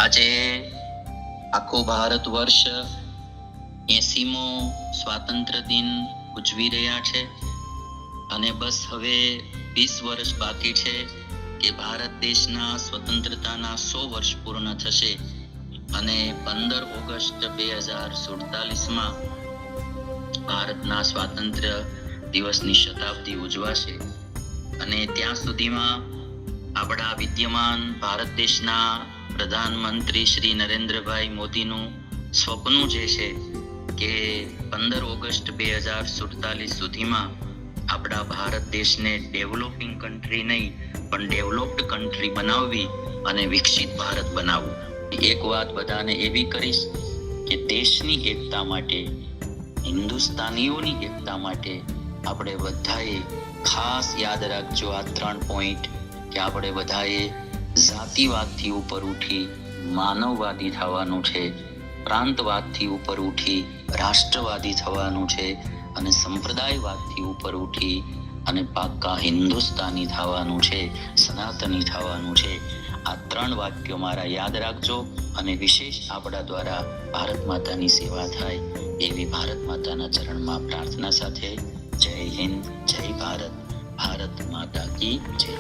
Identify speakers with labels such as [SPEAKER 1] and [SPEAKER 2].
[SPEAKER 1] આજે આખો ભારત વર્ષ 80મો સ્વાતંત્ર્ય દિન ઉજવી રહ્યા છે અને બસ હવે 20 વર્ષ બાકી છે કે ભારત દેશના સ્વતંત્રતાના 100 વર્ષ પૂર્ણ થશે અને 15 ઓગસ્ટ 2047માં ભારતના સ્વાતંત્ર્ય દિવસની શતાબ્દી ઉજવાશે અને ત્યાં સુધીમાં આપણા વિદ્યમાન ભારત દેશના પ્રધાનમંત્રી શ્રી નરેન્દ્રભાઈ મોદીનું સ્વપ્ન જે છે કે 15 ઓગસ્ટ 2047 સુધીમાં આપણા ભારત દેશને ડેવલપિંગ કન્ટ્રી નહીં પણ ડેવલપ્ડ કન્ટ્રી બનાવવી અને વિકસિત ભારત બનાવવું. એક વાત બધાને એવી કરીશ કે દેશની એકતા માટે, હિન્દુસ્તાનીઓની એકતા માટે આપણે બધાએ ખાસ યાદ રાખજો આ 3 પોઈન્ટ કે આપણે બધાએ જાતિવાદથી ઉપર ઉઠી માનવવાદી થવાનું છે, પ્રાંતવાદથી ઉપર ઉઠી રાષ્ટ્રવાદી થવાનું છે અને સંપ્રદાયવાદથી ઉપર ઉઠી અને પાક્કા હિન્દુસ્તાની થવાનું છે, સનાતની થવાનું છે. આ 3 વાક્યો મારા યાદ રાખજો અને વિશેષ આપણા દ્વારા ભારત માતાની સેવા થાય એવી ભારત માતાના ચરણમાં પ્રાર્થના સાથે જય હિન્દ, જય ભારત, ભારત માતા કી જય.